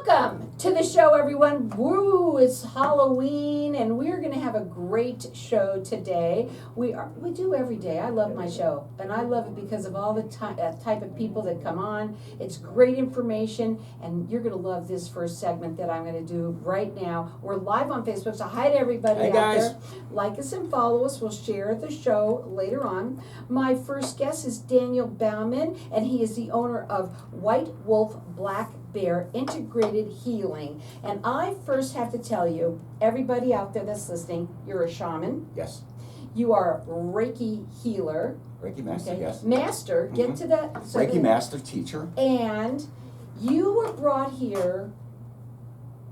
Welcome to the show, everyone. Woo, it's Halloween, and we're going to have a great show today. We do every day. I love my show, and I love it because of all the type of people that come on. It's great information, and you're going to love this first segment that I'm going to do right now. We're live on Facebook, so hi to everybody Hey, out guys. there. Like us and follow us. We'll share the show later on. My first guest is Daniel Bauman, and he is the owner of White Wolf Black Bear Integrated Healing. And I first have to tell you, everybody out there that's listening, you're a shaman. Yes. You are a Reiki healer. Reiki master, Okay. yes. Master, get to that. Reiki master teacher. And you were brought here,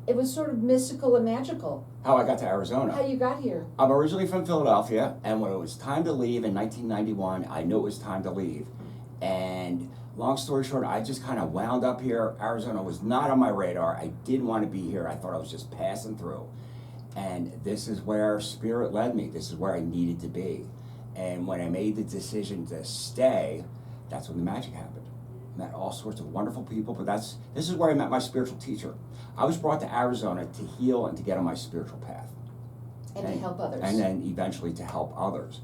it was sort of mystical and magical. How I got to Arizona. How you got here. I'm originally from Philadelphia, and when it was time to leave in 1991, I knew it was time to leave. And long story short, I just kind of wound up here. Arizona was not on my radar. I didn't want to be here. I thought I was just passing through. And this is where spirit led me. This is where I needed to be. And when I made the decision to stay, that's when the magic happened. Met all sorts of wonderful people, but this is where I met my spiritual teacher. I was brought to Arizona to heal and to get on my spiritual path. And to help others. And then eventually to help others.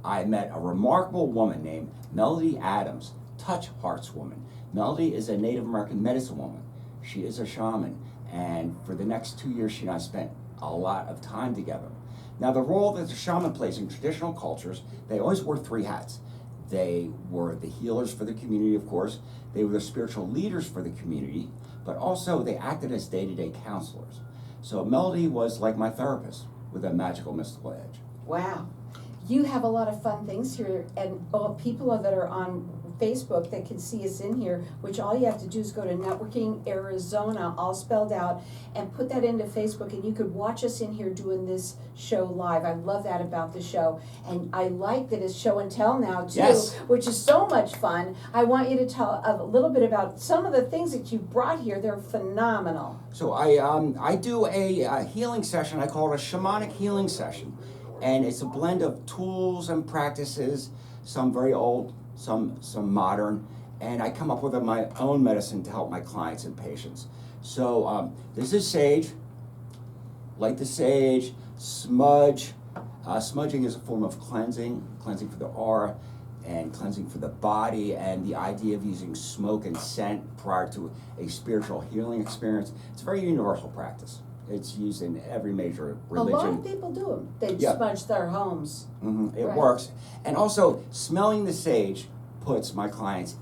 I met a remarkable woman named Melody Adams, Touch Hearts woman. Melody is a Native American medicine woman. She is a shaman, and for the next 2 years she and I spent a lot of time together. Now the role that the shaman plays in traditional cultures, they always wore 3 hats. They were the healers for the community, of course. They were the spiritual leaders for the community, but also they acted as day-to-day counselors. So Melody was like my therapist with a magical, mystical edge. Wow. You have a lot of fun things here, and people that are on Facebook that can see us in here, which all you have to do is go to Networking Arizona, all spelled out, and put that into Facebook, and you could watch us in here doing this show live. I love that about the show, and I like that it's show and tell now too, Yes. which is so much fun. I want you to tell a little bit about some of the things that you brought here. They're phenomenal. So I do a healing session. I call it a shamanic healing session. And it's a blend of tools and practices, some very old, some modern, and I come up with my own medicine to help my clients and patients. So this is sage. Light the sage, smudge. Smudging is a form of cleansing for the aura and cleansing for the body, and the idea of using smoke and scent prior to a spiritual healing experience. It's a very universal practice. It's used in every major religion. A lot of people do them. They Yeah. smudge their homes. It Right. works. And also, smelling the sage puts my clients,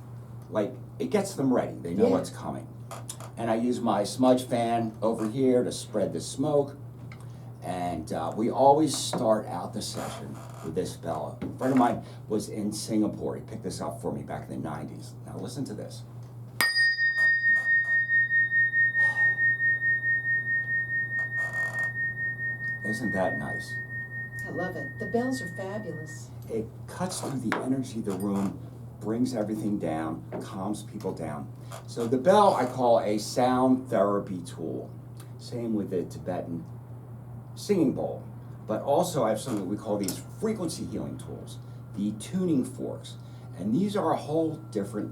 it gets them ready. They know Yeah. what's coming. And I use my smudge fan over here to spread the smoke. And we always start out the session with this bell. A friend of mine was in Singapore. He picked this up for me back in the 90s. Now listen to this. Isn't that nice? I love it. The bells are fabulous. It cuts through the energy of the room, brings everything down, calms people down. So the bell I call a sound therapy tool. Same with the Tibetan singing bowl. But also I have something we call these frequency healing tools, the tuning forks. And these are a whole different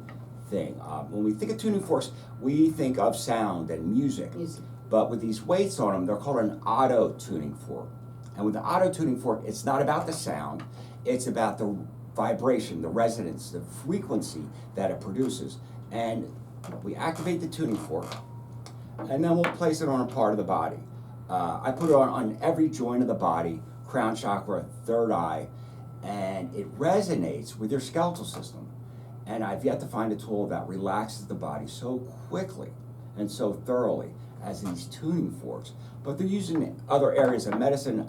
thing. When we think of tuning forks, we think of sound and music. But with these weights on them, they're called an auto tuning fork. And with the auto tuning fork, it's not about the sound, it's about the vibration, the resonance, the frequency that it produces. And we activate the tuning fork, and then we'll place it on a part of the body. I put it on every joint of the body, crown chakra, third eye, and it resonates with your skeletal system. And I've yet to find a tool that relaxes the body so quickly and so thoroughly as these tuning forks. But they're used in other areas of medicine,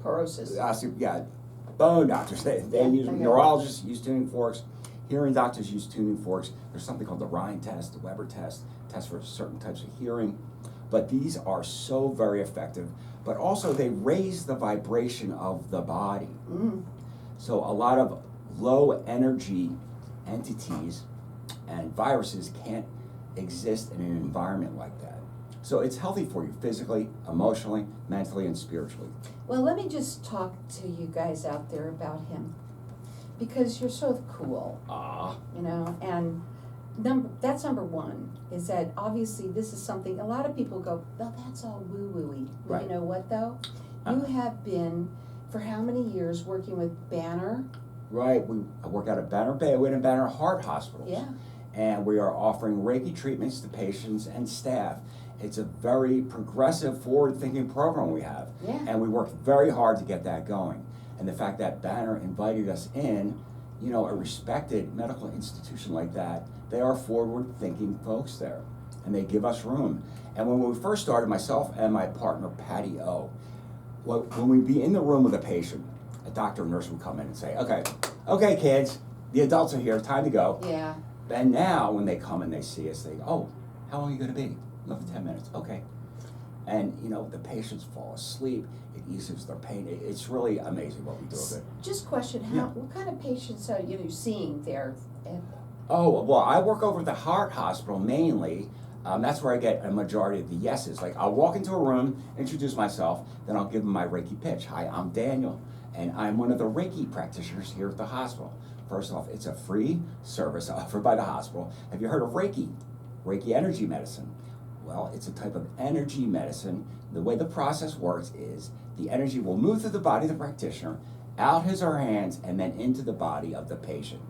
Porosis. bone doctors, they use, Okay. neurologists use tuning forks, hearing doctors use tuning forks. There's something called the Rhine test, the Weber test for certain types of hearing. But these are so very effective, but also they raise the vibration of the body. So a lot of low energy entities and viruses can't exist in an environment like that. So it's healthy for you physically, emotionally, mentally, and spiritually. Well, let me just talk to you guys out there about him, because you're so cool, Ah, you know, and That's number one, is that obviously this is something, a lot of people go, well, that's all woo-woo-y. Right. You know what though? You have been, for how many years, working with Banner? Right, I work out at Banner Bay, we're in Banner Heart Hospitals. Yeah. And we are offering Reiki treatments to patients and staff. It's a very progressive, forward-thinking program we have. Yeah. And we worked very hard to get that going. And the fact that Banner invited us in, you know, a respected medical institution like that, they are forward-thinking folks there. And they give us room. And when we first started, myself and my partner, Patty O, when we'd be in the room with a patient, a doctor or nurse would come in and say, okay kids, the adults are here, time to go. Yeah. And now when they come and they see us, they go, oh, how long are you gonna be? Another 10 minutes, okay. And you know, the patients fall asleep, it eases their pain. It's really amazing what we do with it. Just question, Yeah. what kind of patients are you seeing there? Oh, well, I work over at the Heart Hospital mainly. That's where I get a majority of the yeses. Like, I'll walk into a room, introduce myself, then I'll give them my Reiki pitch. Hi, I'm Daniel, and I'm one of the Reiki practitioners here at the hospital. First off, it's a free service offered by the hospital. Have you heard of Reiki? Reiki energy medicine. Well, it's a type of energy medicine. The way the process works is the energy will move through the body of the practitioner, out his or her hands, and then into the body of the patient.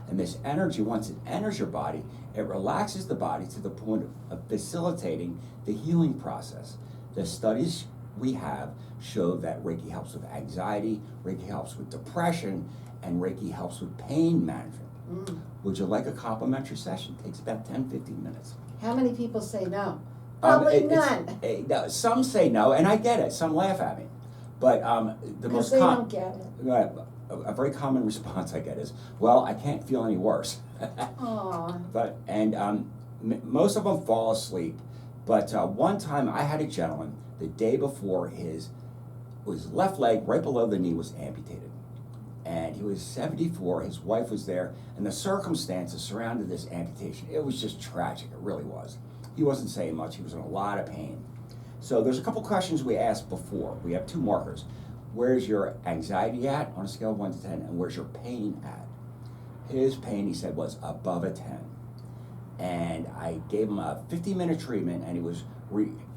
And this energy, once it enters your body, it relaxes the body to the point of facilitating the healing process. The studies we have show that Reiki helps with anxiety, Reiki helps with depression, and Reiki helps with pain management. Would you like a complimentary session? It takes about 10-15 minutes. How many people say no? Probably none. No, some say no, and I get it. Some laugh at me. But the most Because they don't get it. a very common response I get is, well, I can't feel any worse. Aw. But most of them fall asleep. But one time I had a gentleman the day before his left leg right below the knee was amputated. And he was 74, his wife was there, and the circumstances surrounding this amputation, it was just tragic, it really was. He wasn't saying much, he was in a lot of pain. So there's a couple questions we asked before. We have two markers. Where's your anxiety at on a scale of 1 to 10, and where's your pain at? His pain, he said, was above a 10. And I gave him a 15-minute treatment, and he was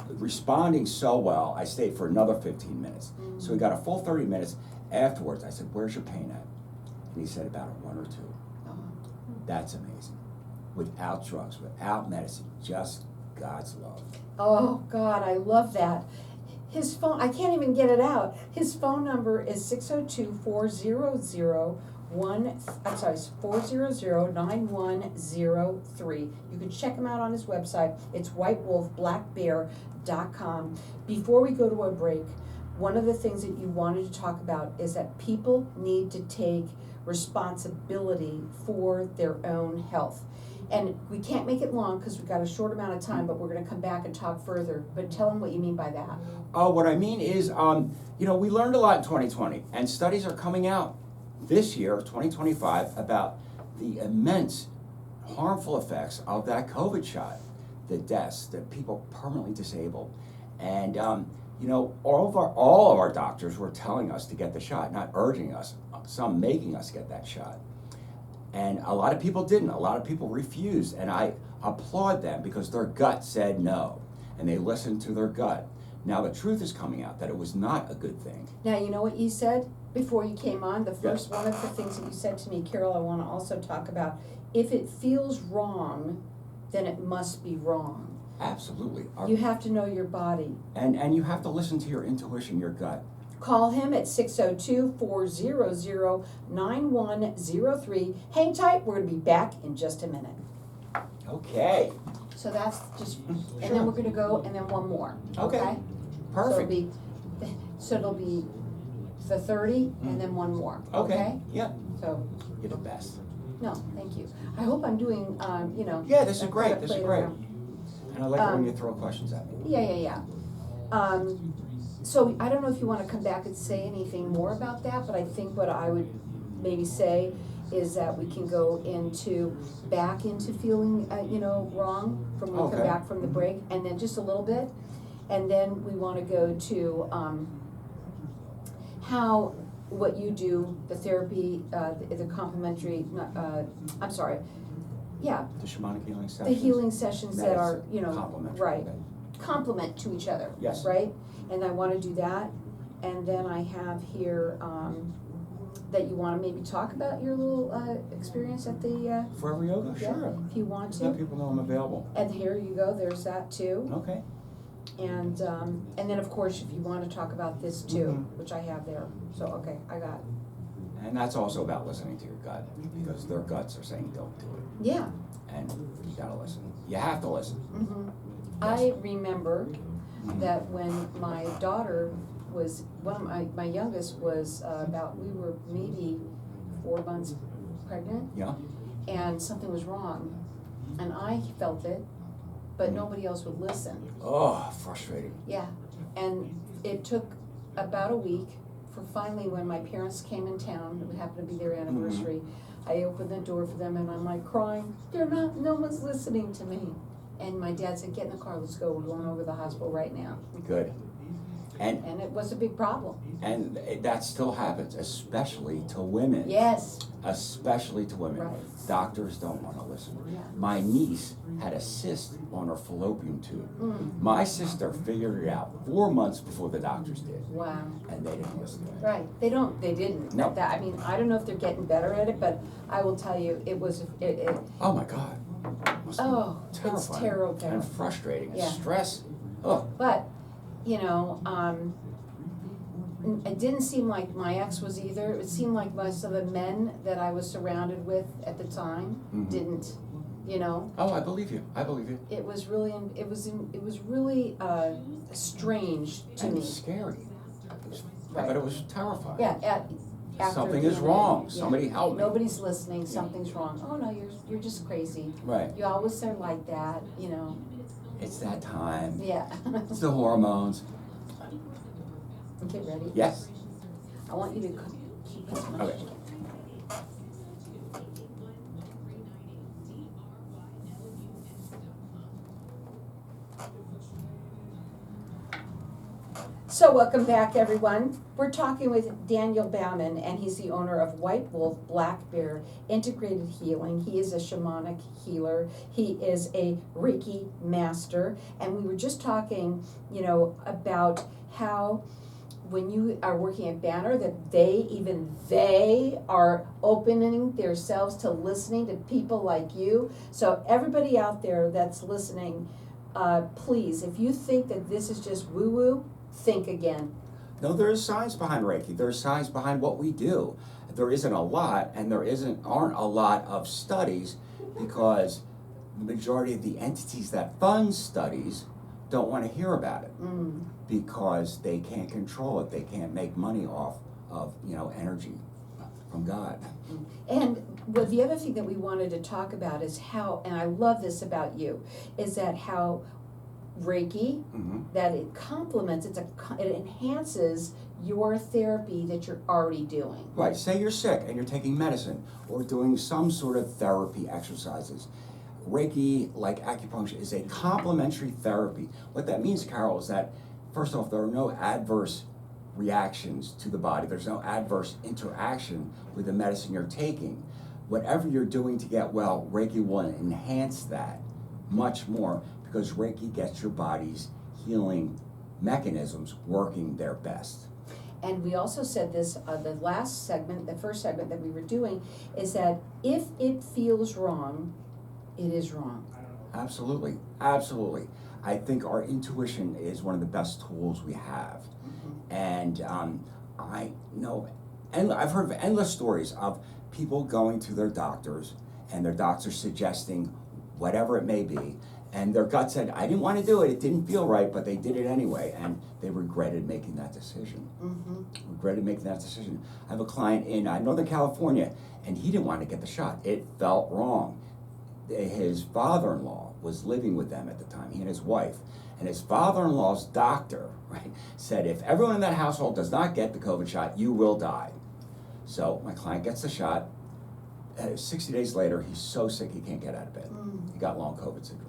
responding so well, I stayed for another 15 minutes. So we got a full 30 minutes. Afterwards, I said, where's your pain at? And he said, about a 1 or 2. That's amazing. Without drugs, without medicine, just God's love. Oh, God, I love that. His phone, I can't even get it out. His phone number is 400-9103. You can check him out on his website. It's whitewolfblackbear.com. Before we go to a break, one of the things that you wanted to talk about is that people need to take responsibility for their own health. And we can't make it long because we've got a short amount of time, but we're going to come back and talk further. But tell them what you mean by that. Oh, what I mean is, we learned a lot in 2020, and studies are coming out this year, 2025, about the immense harmful effects of that COVID shot, the deaths, the people permanently disabled. And, all of our doctors were telling us to get the shot, not urging us, some making us get that shot. And a lot of people didn't. A lot of people refused, and I applaud them because their gut said no, and they listened to their gut. Now the truth is coming out that it was not a good thing. Now, you know what you said before you came on? The first one of the things that you said to me, Carol, I want to also talk about. If it feels wrong, then it must be wrong. Absolutely. You have to know your body. And you have to listen to your intuition, your gut. Call him at 602-400-9103. Hang tight, we're going to be back in just a minute. Okay. So that's just, and then we're going to go, and then one more. Okay? Perfect. So it'll be the 30, and then one more. Okay? Yeah. So, You're the best. no, thank you. I hope I'm doing, Yeah, this is I great. kinda This is played great. around. And I like it when you throw questions at me. Yeah. So I don't know if you want to come back and say anything more about that, but I think what I would maybe say is that we can go back into feeling, wrong from when we come back from the break, and then just a little bit. And then we want to go to what you do, the therapy, the complementary, yeah, The shamanic healing the sessions. healing sessions that are, medicine, you know, complementary, right, okay. complement to each other, Yes. right? And I wanna do that, and then I have here, that you wanna maybe talk about your little, experience at the, Forever yoga, yeah, sure. if you want Let to. people know I'm available. And here you go, there's that too. Okay. And then of course, if you wanna talk about this too, Mhm. which I have there, so, okay, I got it. And that's also about listening to your gut, because their guts are saying don't do it. Yeah. And you gotta listen. You have to listen. Mm-hmm. Yes. I remember Mhm. that when my daughter was, one of my youngest was we were maybe 4 months pregnant, Yeah? and something was wrong. And I felt it, but nobody else would listen. Oh, frustrating. Yeah, and it took about a week for finally, when my parents came in town, it happened to be their anniversary, I opened the door for them and I'm like crying, no one's listening to me. And my dad said, get in the car, let's go, we're going over to the hospital right now. Good. And And it was a big problem. that still happens, especially to women. Yes, Especially to women. Right. Doctors don't want to listen. Yeah. My niece had a cyst on her fallopian tube. My sister figured it out 4 months before the doctors did, wow, and they didn't listen to her. right, they didn't. No. That, I mean, I don't know if they're getting better at it, but I will tell you, it was, Oh my God. Must be oh, it's terrifying terrible. and frustrating and Yeah. stress. Oh, But, you know, it didn't seem like my ex was either. It seemed like most of the men that I was surrounded with at the time Mhm. didn't, you know. oh, I believe you. I believe you. It was really, really strange to And me. scary. It was, Right. But it was terrifying. Yeah, after Something the is other wrong. day, yeah. Somebody help me. Nobody's listening. Something's wrong. Oh no, you're just crazy. Right. You always are like that, you know. It's that time. Yeah. It's the hormones. Get ready. Yes. I want you to keep this much. Okay. So welcome back, everyone. We're talking with Daniel Bauman, and he's the owner of White Wolf Black Bear Integrated Healing. He is a shamanic healer. He is a Reiki master, and we were just talking, you know, about how when you are working at Banner, that they are opening themselves to listening to people like you. So everybody out there that's listening, please, if you think that this is just woo-woo, think again. No, there is science behind Reiki. There is science behind what we do. There isn't a lot, and aren't a lot of studies, because the majority of the entities that fund studies don't want to hear about it, because they can't control it. They can't make money off of, energy from God. And well, the other thing that we wanted to talk about is how, and I love this about you, is that how Reiki, that it complements, it enhances your therapy that you're already doing. Right, say you're sick and you're taking medicine or doing some sort of therapy exercises. Reiki, like acupuncture, is a complementary therapy. What that means, Carol, is that, first off, there are no adverse reactions to the body. There's no adverse interaction with the medicine you're taking. Whatever you're doing to get well, Reiki will enhance that much more, because Reiki gets your body's healing mechanisms working their best. And we also said this, the first segment that we were doing, is that if it feels wrong, it is wrong. Absolutely, absolutely. I think our intuition is one of the best tools we have. And I know, and I've heard of endless stories of people going to their doctors, and their doctors suggesting whatever it may be, and their gut said, I didn't want to do it, it didn't feel right, but they did it anyway, and they regretted making that decision. Regretted making that decision. I have a client in Northern California, and he didn't want to get the shot. It felt wrong. His father-in-law was living with them at the time, he and his wife, and his father-in-law's doctor, right, said, if everyone in that household does not get the COVID shot, you will die. So my client gets the shot. 60 days later, he's so sick he can't get out of bed. He got long COVID syndrome.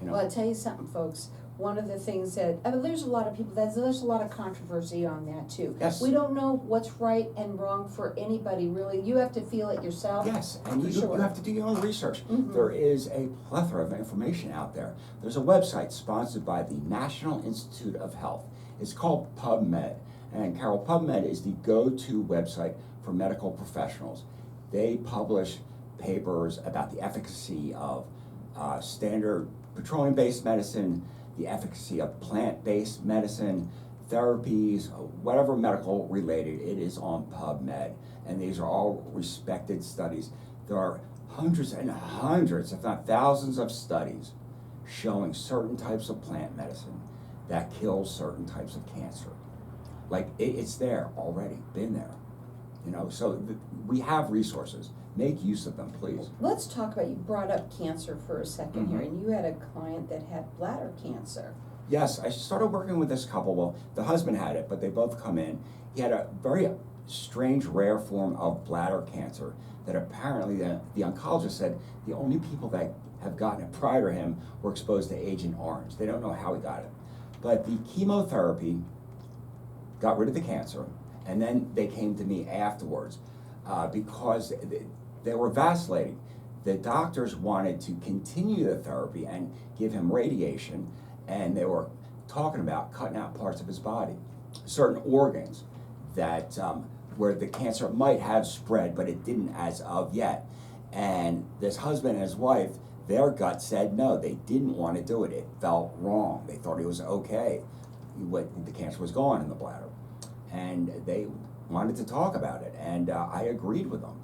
Well, I'll tell you something, folks. one of the things that, I mean, there's a lot of people, there's a lot of controversy on that too. Yes. We don't know what's right and wrong for anybody, really. You have to feel it yourself. Yes, and For you sure. have to do your own research. Mhm. There is a plethora of information out there. There's a website sponsored by the National Institute of Health. It's called PubMed. And Carol, PubMed is the go-to website for medical professionals. They publish papers about the efficacy of standard petroleum-based medicine, the efficacy of plant-based medicine, therapies, whatever medical related, it is on PubMed. And these are all respected studies. There are hundreds and hundreds, if not thousands of studies showing certain types of plant medicine that kill certain types of cancer. Like, it's there already, been there. You know, so we have resources. Make use of them, please. Let's talk about, you brought up cancer for a second here, Mhm. and you had a client that had bladder cancer. Yes, I started working with this couple. Well, the husband had it, but they both come in. He had a very strange, rare form of bladder cancer that apparently the oncologist said the only people that have gotten it prior to him were exposed to Agent Orange. They don't know how he got it. But the chemotherapy got rid of the cancer, and then they came to me afterwards because they were vacillating. The doctors wanted to continue the therapy and give him radiation, and they were talking about cutting out parts of his body, certain organs that where the cancer might have spread, but it didn't as of yet. And this husband and his wife, their gut said no, they didn't want to do it. It felt wrong. They thought it was okay. The cancer was gone in the bladder. And they wanted to talk about it, and I agreed with them.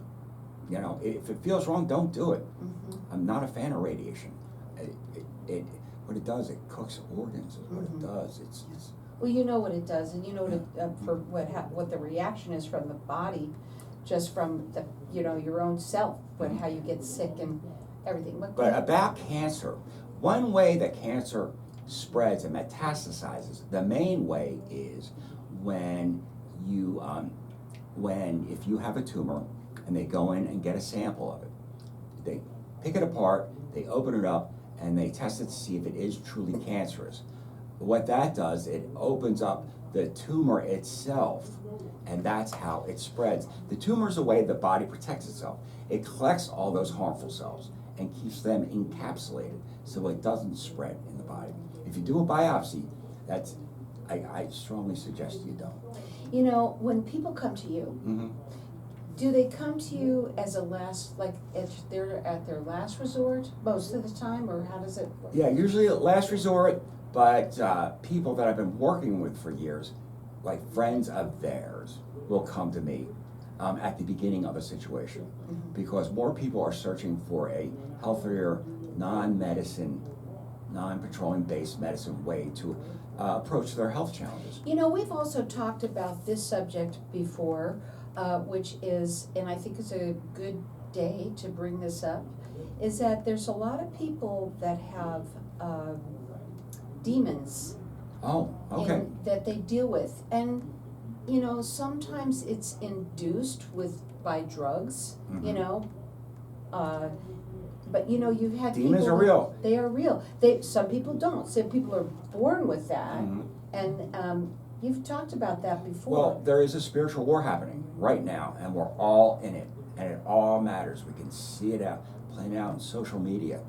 You know, if it feels wrong, don't do it. Mhm. I'm not a fan of radiation. What it does, it cooks organs. Is what Mhm. it does. It's Well, you know what it does, and you know what for what the reaction is from the body, just from the, your own self, how you get sick and everything. But about cancer, one way that cancer spreads and metastasizes, the main way is when if you have a tumor and they go in and get a sample of it, they pick it apart, they open it up, and they test it to see if it is truly cancerous. What that does, it opens up the tumor itself, and that's how it spreads. The tumor is a way the body protects itself. It collects all those harmful cells and keeps them encapsulated so it doesn't spread in the body. If you do a biopsy, I strongly suggest you don't. When people come to you, Mm-hmm. do they come to you as if they're at their last resort most of the time, or how does it work? Yeah, usually at last resort, but people that I've been working with for years, like friends of theirs, will come to me at the beginning of a situation, because more people are searching for a healthier, non-medicine, non-petroleum-based medicine way to approach their health challenges. We've also talked about this subject before, which is, and I think it's a good day to bring this up, is that there's a lot of people that have demons Oh, okay. that they deal with. And, sometimes it's induced by drugs, Mhm. But you've had Demons people are real. They are real. Some people don't. Some people are born with that. Mhm. And you've talked about that before. Well, there is a spiritual war happening right now, and we're all in it, and it all matters. We can see it playing out on social media,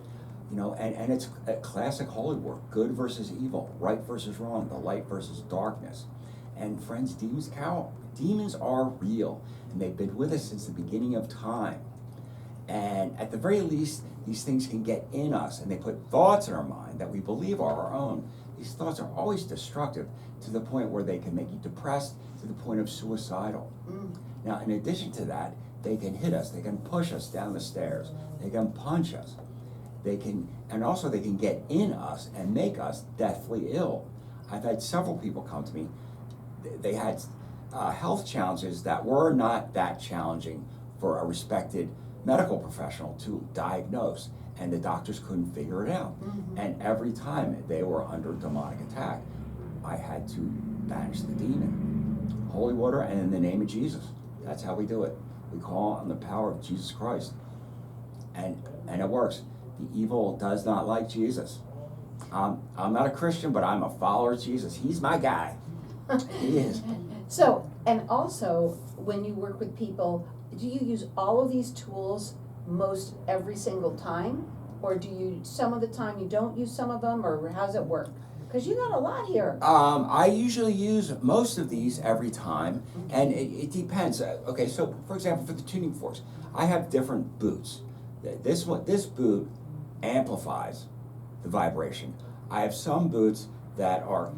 and it's a classic holy war: good versus evil, right versus wrong, the light versus darkness. And friends, demons are real, and they've been with us since the beginning of time. And at the very least, these things can get in us, and they put thoughts in our mind that we believe are our own. These thoughts are always destructive, to the point where they can make you depressed, to the point of suicidal. Now, in addition to that, they can hit us, they can push us down the stairs, they can punch us, they can get in us and make us deathly ill. I've had several people come to me, they had health challenges that were not that challenging for a respected medical professional to diagnose, and the doctors couldn't figure it out. And every time they were under demonic attack, I had to banish the demon. Holy water and in the name of Jesus. That's how we do it. We call on the power of Jesus Christ. And it works. The evil does not like Jesus. I'm not a Christian, but I'm a follower of Jesus. He's my guy. He is. So, and also, when you work with people, do you use all of these tools most every single time? Or do you, some of the time you don't use some of them, or how does it work? Because you got a lot here. I usually use most of these every time, and it depends. Okay, so for example, for the tuning forks, I have different boots. This boot amplifies the vibration. I have some boots that are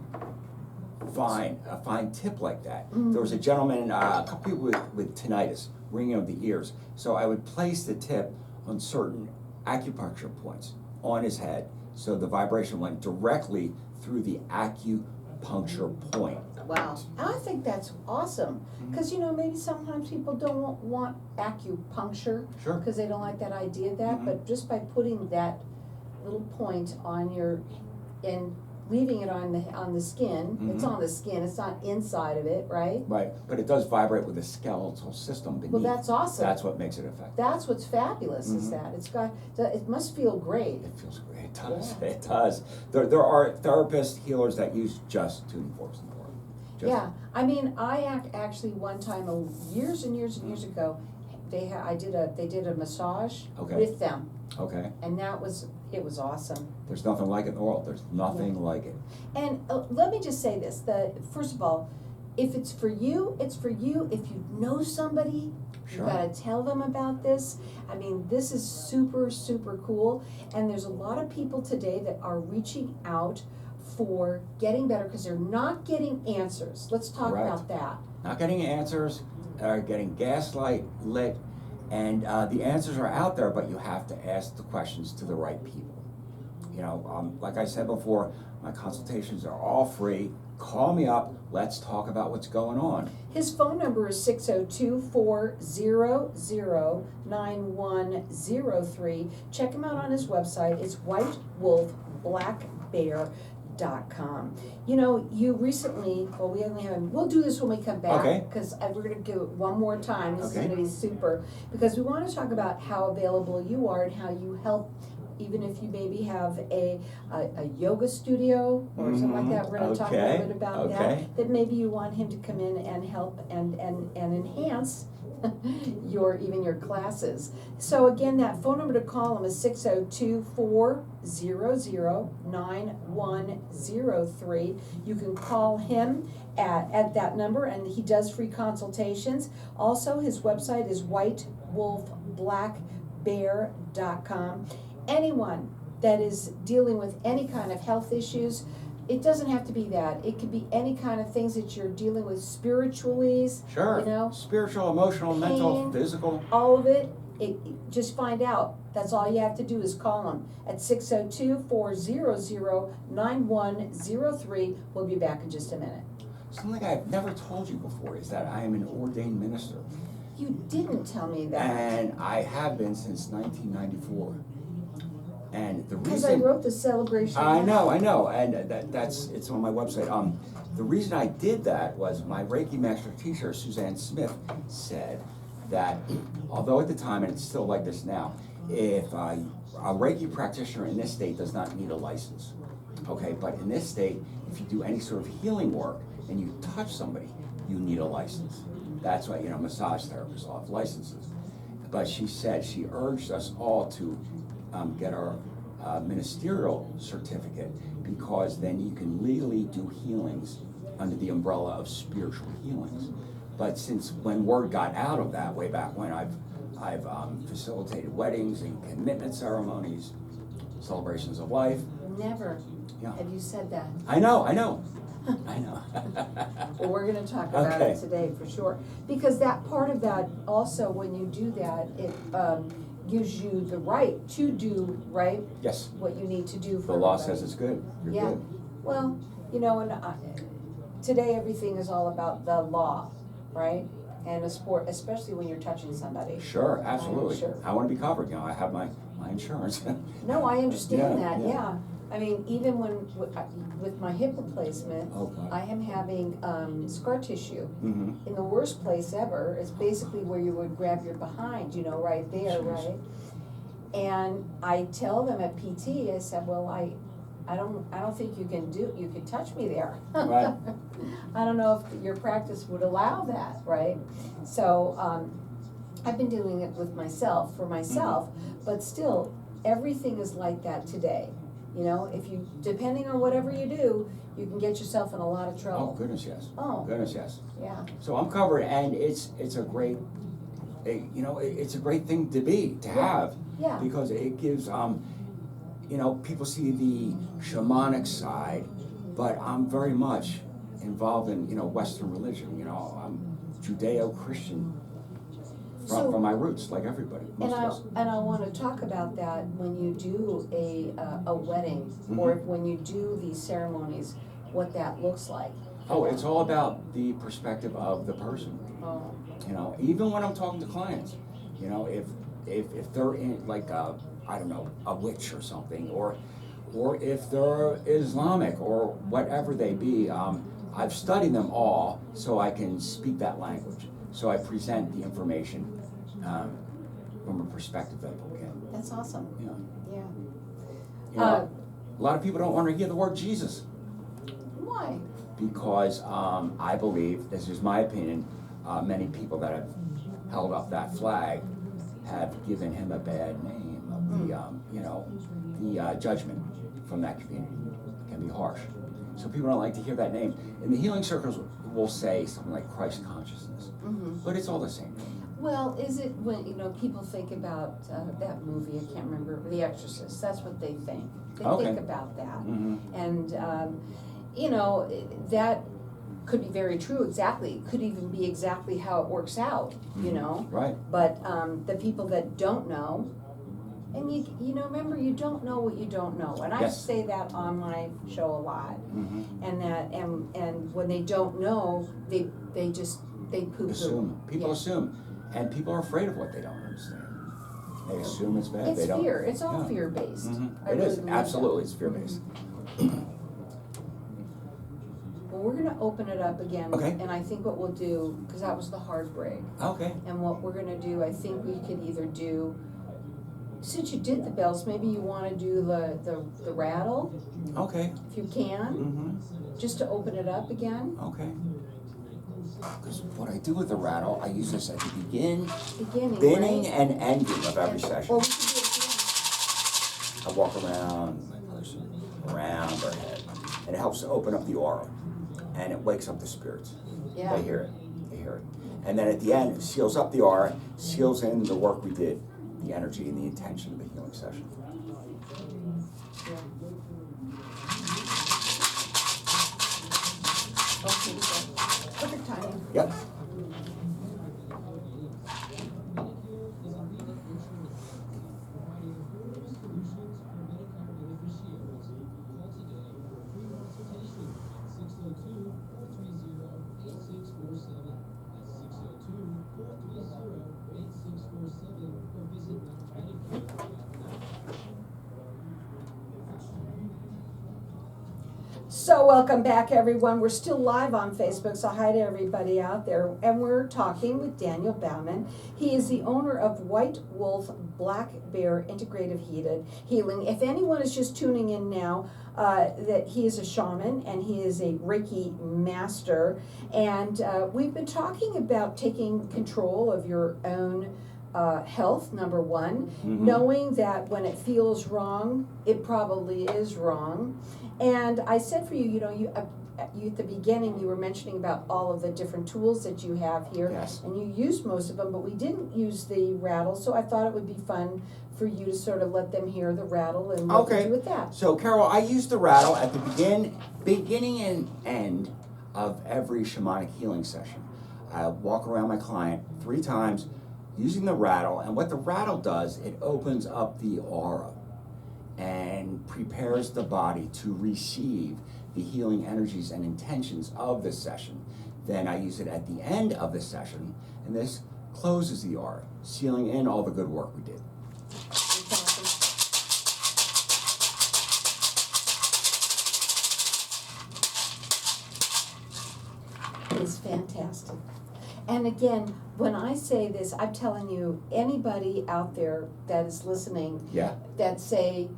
fine, a fine tip like that. There was a gentleman, a couple people with tinnitus, ringing of the ears. So I would place the tip on certain acupuncture points on his head, so the vibration went directly through the acupuncture point. Wow, I think that's awesome, because you know, maybe sometimes people don't want acupuncture, Sure. because they don't like that idea of that, but just by putting that little point on your, and leaving it on the skin, it's on the skin, it's not inside of it, right? Right, but it does vibrate with the skeletal system beneath. Well, that's awesome. That's what makes it effective. That's what's fabulous, is that it's got, it must feel great. It feels great. It does. Yeah. It does. There are therapists, healers that use just tuning forks in the world. Yeah, I mean, I actually one time, years and years and years ago, they did a massage Okay. with them, Okay. and it was awesome. There's nothing like it in the world. There's nothing like it. And let me just say this, first of all, if it's for you, it's for you. If you know somebody, Sure. you gotta tell them about this. I mean, this is super, super cool. And there's a lot of people today that are reaching out for getting better because they're not getting answers. Let's talk Correct. about that. Not getting answers, getting gaslight lit, and the answers are out there, but you have to ask the questions to the right people. You know, like I said before, my consultations are all free. Call me up. Let's talk about what's going on. His phone number is 602-400-9103. Check him out on his website. It's whitewolfblackbear.com. You know, you recently, well, we only have, we'll do this when we come back. Okay. Because we're going to do it one more time. This Okay. is going to be super. Because we want to talk about how available you are and how you help, even if you maybe have a yoga studio or something like that. We're going to talk a Okay. little bit about Okay. that maybe you want him to come in and help and enhance your classes. So again, that phone number to call him is 602-400-9103. You can call him at that number, and he does free consultations. Also, his website is whitewolfblackbear.com. Anyone that is dealing with any kind of health issues, it doesn't have to be that. It could be any kind of things that you're dealing with spiritually, Sure. you know, Spiritual, emotional, mental, pain. physical. all of it. Just find out. That's all you have to do is call him at 602-400-9103. We'll be back in just a minute. Something I've never told you before is that I am an ordained minister. You didn't tell me that. And I have been since 1994. And the Because I reason wrote the celebration. I know, and it's on my website. The reason I did that was my Reiki master teacher, Suzanne Smith, said that although at the time, and it's still like this now, if a Reiki practitioner in this state does not need a license, okay, but in this state, if you do any sort of healing work and you touch somebody, you need a license. That's why, massage therapists all have licenses. But she said, she urged us all to get our ministerial certificate, because then you can legally do healings under the umbrella of spiritual healings. But since when word got out of that way back when, I've facilitated weddings and commitment ceremonies, celebrations of life. Never Yeah. have you said that. I know. Well, we're gonna talk about Okay. it today for sure. Because that part of that, also, when you do that, it gives you the right to do, right, Yes, what you need to do for the law everybody. says it's good. You're Yeah. good. Well, today everything is all about the law, right? And a sport, especially when you're touching somebody. Sure, absolutely. Sure. I want to be covered. I have my insurance. No, I understand Yeah, that, yeah. yeah. I mean, even with my hip replacement, Oh, God. I am having scar tissue. Mm-hmm. In the worst place ever is basically where you would grab your behind, right there, Jeez. right? And I tell them at PT, I said, well, I don't think you can touch me there. Right. I don't know if your practice would allow that, right? So, I've been doing it with myself, for myself, but still, everything is like that today. You know, if you, depending on whatever you do, you can get yourself in a lot of Oh, trouble. goodness, yes. Oh, Goodness, yes. yeah, So I'm covered, and it's a great, it's a great thing to have, yeah, because it gives, people see the shamanic side, but I'm very much involved in, Western religion, I'm Judeo-Christian So- from my roots, like everybody, most of us. and I wanna talk about that when you do a wedding, or when you do these ceremonies, what that looks like. Oh, it's all about the perspective of the person. Oh, Even when I'm talking to clients, if they're in like I don't know, a witch or something, or if they're Islamic or whatever they be, I've studied them all so I can speak that language. So I present the information from a perspective that people can. that's awesome, yeah. A lot of people don't want to hear the word Jesus, Why? because I believe, this is my opinion, many people that have held up that flag have given him a bad name. The judgment from that community can be harsh. So people don't like to hear that name. In the healing circles, we'll say something like Christ consciousness, but it's all the same. Well, is it when, people think about that movie, I can't remember, The Exorcist, that's what they think. They think about that. And, that could be very true, exactly. It could even be exactly how it works out, Right. But the people that don't know, and remember, you don't know what you don't know. And I Yes. say that on my show a lot. And that, and when they don't know, they poo-poo. Assume. People Yeah. assume. And people are afraid of what they don't understand. They assume it's bad. It's They don't. fear, it's all Yeah. fear-based. I It really is, believe that. absolutely, it's fear-based. Well, we're gonna open it up again. Okay. And I think what we'll do, because that was the hard break, Okay. and what we're gonna do, I think we could either do, since you did the bells, maybe you wanna do the rattle, Okay. if you can, just to open it up again. Okay. Because what I do with the rattle, I use this at the beginning, Beginning, and ending of every Or session. we could do it I walk around my person, around their head, and it helps to open up the aura, and it wakes up the spirits. again. They hear it. And then at the end, it seals up the aura, seals in the work we did, the energy and the intention of the healing session. Yeah. Okay, so, perfect timing. Yep. So welcome back, everyone. We're still live on Facebook, so hi to everybody out there. And we're talking with Daniel Bauman. He is the owner of White Wolf Black Bear Integrative Healing. If anyone is just tuning in now, that he is a shaman and he is a Reiki master. And we've been talking about taking control of your own health, number one, knowing that when it feels wrong, it probably is wrong. And I said for you, you at the beginning, you were mentioning about all of the different tools that you have here. Yes. And you used most of them, but we didn't use the rattle, so I thought it would be fun for you to sort of let them hear the rattle and what to do with that. So Carol, I use the rattle at the beginning and end of every shamanic healing session. I walk around my client 3 times using the rattle, and what the rattle does, it opens up the aura and prepares the body to receive the healing energies and intentions of the session. Then I use it at the end of the session, and this closes the aura, sealing in all the good work we did. It's awesome. It's fantastic. And again, when I say this, I'm telling you, anybody out there that is listening, Yeah. that say,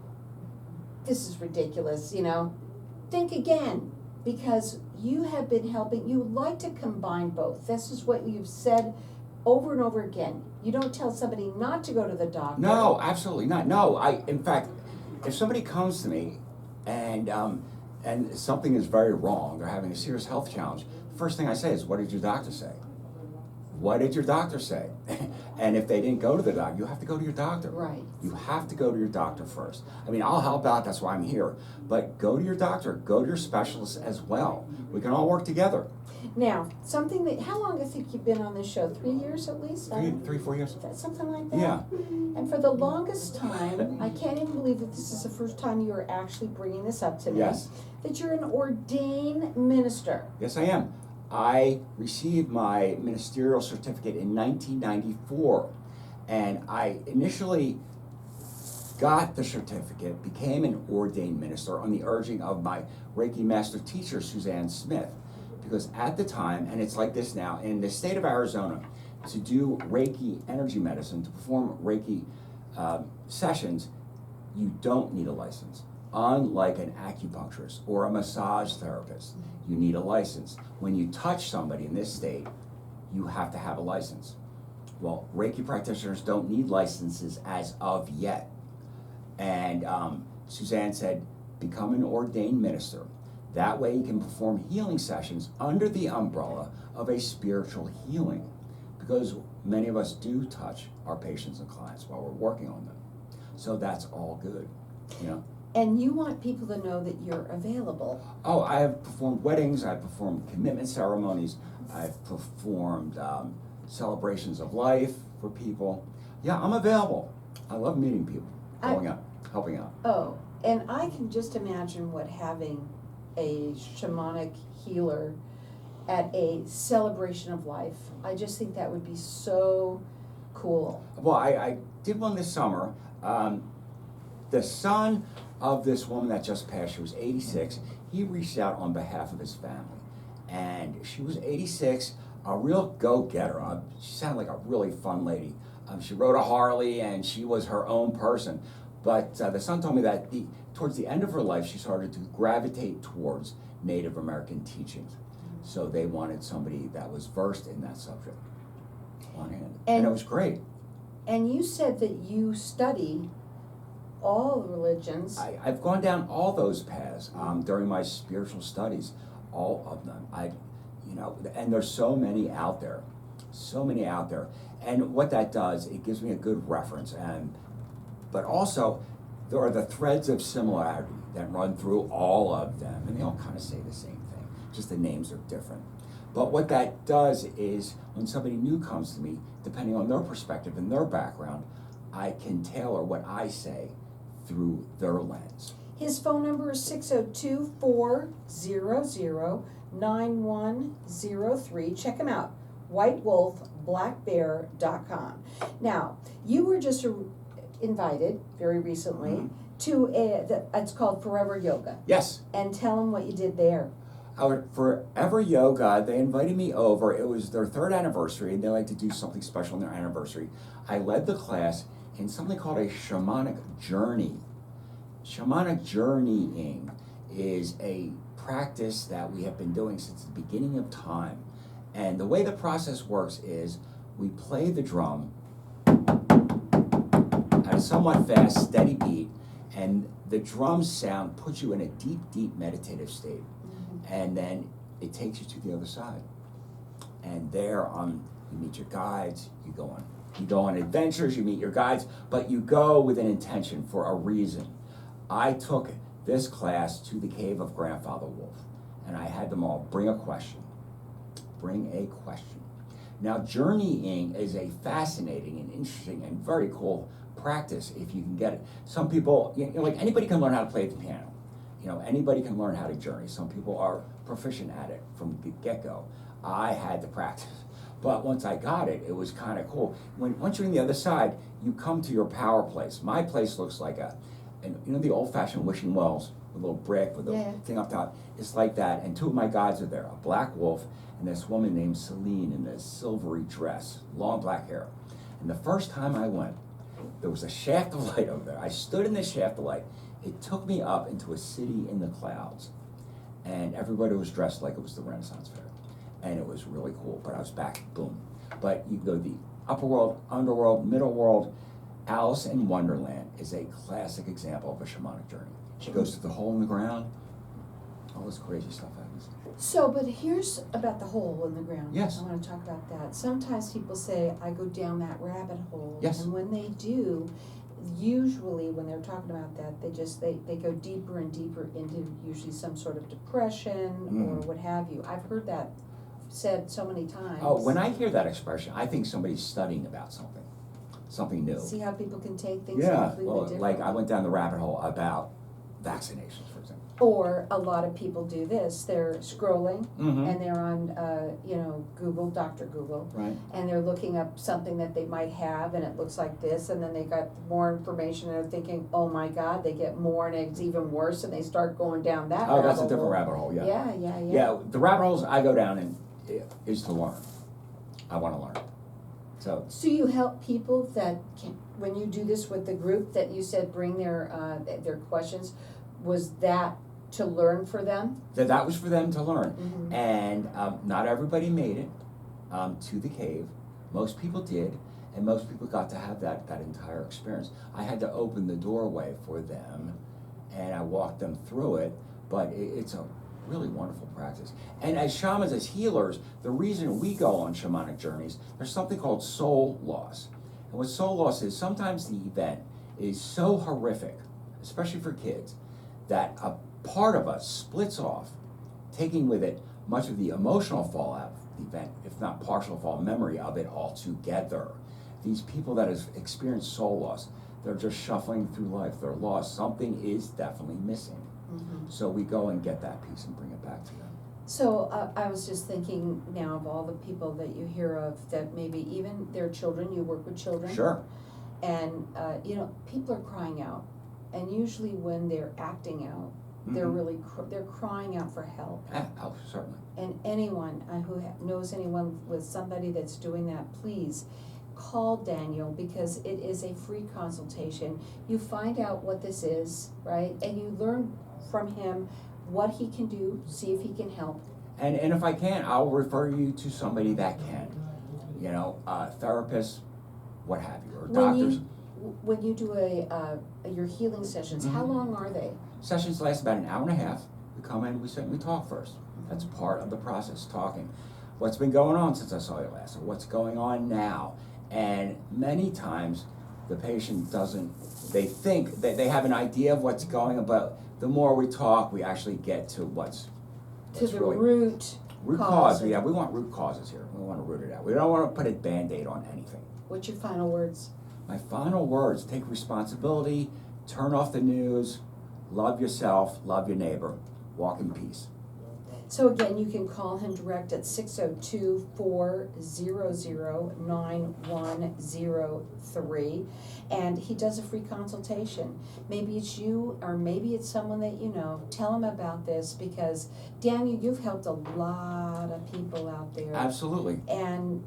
this is ridiculous, you know, think again, because you have been helping, you like to combine both. This is what you've said over and over again. You don't tell somebody not to go to the doctor. No, absolutely not. No, in fact, if somebody comes to me and something is very wrong, they're having a serious health challenge, the first thing I say is, what did your doctor say? What did your doctor say? And if they didn't go to the doctor, you have to go to your doctor. Right. You have to go to your doctor first. I mean, I'll help out, that's why I'm here. But go to your doctor, go to your specialist as well. We can all work together. Now, something that, how long I think you've been on this show? 3 years at least? 4 years? Something like that? Yeah. And for the longest time, I can't even believe that this is the first time you are actually bringing this up to me. Yes. That you're an ordained minister. Yes, I am. I received my ministerial certificate in 1994, and I initially got the certificate, became an ordained minister on the urging of my Reiki master teacher, Suzanne Smith. Because at the time, and it's like this now, in the state of Arizona, to do Reiki energy medicine, to perform Reiki sessions, you don't need a license. Unlike an acupuncturist or a massage therapist, you need a license. When you touch somebody in this state, you have to have a license. Well, Reiki practitioners don't need licenses as of yet. And Suzanne said, become an ordained minister. That way you can perform healing sessions under the umbrella of a spiritual healing. Because many of us do touch our patients and clients while we're working on them. So that's all good, you know. And you want people to know that you're available. Oh, I have performed weddings, I've performed commitment ceremonies, I've performed celebrations of life for people. Yeah, I'm available. I love meeting people, going out, helping out. Oh, and I can just imagine what having a shamanic healer at a celebration of life. I just think that would be so cool. Well, I did one this summer. The son of this woman that just passed, she was 86, he reached out on behalf of his family. And she was 86, a real go-getter. She sounded like a really fun lady. She rode a Harley and she was her own person. But the son told me that towards the end of her life, she started to gravitate towards Native American teachings. So they wanted somebody that was versed in that subject on hand. And it was great. And you said that you study all religions. I've gone down all those paths during my spiritual studies, all of them. And there's so many out there. And what that does, it gives me a good reference. But also, there are the threads of similarity that run through all of them, and they all kind of say the same thing, just the names are different. But what that does is, when somebody new comes to me, depending on their perspective and their background, I can tailor what I say through their lens. His phone number is 602-400-9103. Check him out, whitewolfblackbear.com. Now, you were just invited very recently to it's called Forever Yoga. Yes. And tell them what you did there. Forever Yoga, they invited me over. It was their 3rd anniversary, and they like to do something special on their anniversary. I led the class in something called a shamanic journey. Shamanic journeying is a practice that we have been doing since the beginning of time. And the way the process works is we play the drum at a somewhat fast, steady beat, and the drum sound puts you in a deep, deep meditative state. And then it takes you to the other side. And there you meet your guides, you go on adventures, you meet your guides, but you go with an intention for a reason. I took this class to the cave of Grandfather Wolf, and I had them all bring a question. Now, journeying is a fascinating and interesting and very cool practice if you can get it. Some people, like anybody can learn how to play the piano. Anybody can learn how to journey. Some people are proficient at it from the get-go. I had to practice. But once I got it, it was kind of cool. Once you're on the other side, you come to your power place. My place looks like the old-fashioned wishing wells, with a little brick with a thing up top. It's like that. And 2 of my guides are there, a black wolf and this woman named Celine in a silvery dress, long black hair. And the first time I went, there was a shaft of light over there. I stood in this shaft of light, It took me up into a city in the clouds, and everybody was dressed like it was the Renaissance Fair, and it was really cool. But I was back, boom. But you go the upper world, underworld, middle world. Alice in Wonderland is a classic example of a shamanic journey. She goes to the hole in the ground. All this crazy stuff happens. So, but here's about the hole in the ground. Yes. I wanna talk about that. Sometimes people say, I go down that rabbit hole. Yes. And when they do, usually when they're talking about that, they go deeper and deeper into usually some sort of depression or what have you. I've heard that said so many times. Oh, when I hear that expression, I think somebody's studying about something new. See how people can take things Yeah, completely well, different. like I went down the rabbit hole about vaccinations, for example. Or a lot of people do this, they're scrolling Mm-hmm. and they're on, Google, Dr. Google, Right. and they're looking up something that they might have and it looks like this, and then they got more information and they're thinking, oh my God, they get more and it's even worse, and they start going down that rabbit hole. Oh, that's a different rabbit hole, yeah. Yeah. Yeah, the rabbit holes I go down in is to learn. I wanna learn. So, So you help people that can, when you do this with the group that you said bring their questions, was that to learn for them? that was for them to learn. Mhm. And not everybody made it to the cave. Most people did, and most people got to have that entire experience. I had to open the doorway for them, and I walked them through it, but it's a really wonderful practice. And as shamans, as healers, the reason we go on shamanic journeys, there's something called soul loss. And what soul loss is, sometimes the event is so horrific, especially for kids, that a part of us splits off, taking with it much of the emotional fallout of the event, if not partial fall memory of it altogether. These people that have experienced soul loss, they're just shuffling through life, they're lost. Something is definitely missing. Mhm. So we go and get that piece and bring it back to them. So I was just thinking now of all the people that you hear of that maybe even their children, you work with children. Sure. And, people are crying out. And usually when they're acting out, they're Mhm. really, they're crying out for help. Oh, certainly. And anyone who knows anyone with somebody that's doing that, please call Daniel, because it is a free consultation. You find out what this is, right? And you learn from him what he can do, see if he can help. And if I can, I'll refer you to somebody that can. You know, therapists, what have you, or doctors. When you do your healing sessions, how Mhm. long are they? Sessions last about an hour and a half. We come in, we sit and we talk first. That's part of the process, talking. What's been going on since I saw you last, or what's going on now? And many times, the patient doesn't, they think that they have an idea of what's going on, but the more we talk, we actually get to what's To the really root cause. cause. Yeah, we want root causes here. We want to root it out. We don't want to put a Band-Aid on anything. What's your final words? My final words, take responsibility, turn off the news, love yourself, love your neighbor, walk in peace. So again, you can call him direct at 602-400-9103, and he does a free consultation. Maybe it's you, or maybe it's someone that you know. Tell him about this, because Daniel, you've helped a lot of people out there. Absolutely. And,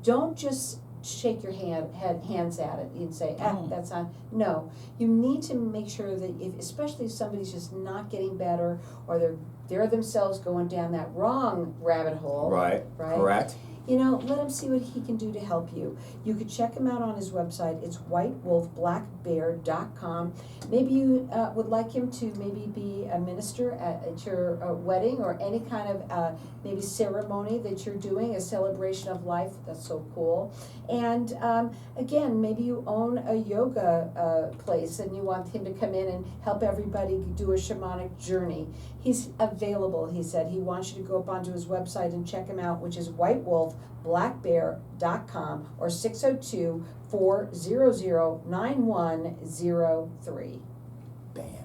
don't just shake your hands at it and say, No. that's not, no. You need to make sure that especially if somebody's just not getting better, or they're themselves going down that wrong rabbit hole. Right, Right. correct. Let him see what he can do to help you. You could check him out on his website. It's whitewolfblackbear.com. Maybe you would like him to maybe be a minister at your wedding, or any kind of maybe ceremony that you're doing, a celebration of life. That's so cool. And again, maybe you own a yoga place and you want him to come in and help everybody do a shamanic journey. He's available, he said. He wants you to go up onto his website and check him out, which is whitewolfblackbear.com, or 602-400-9103. Bam.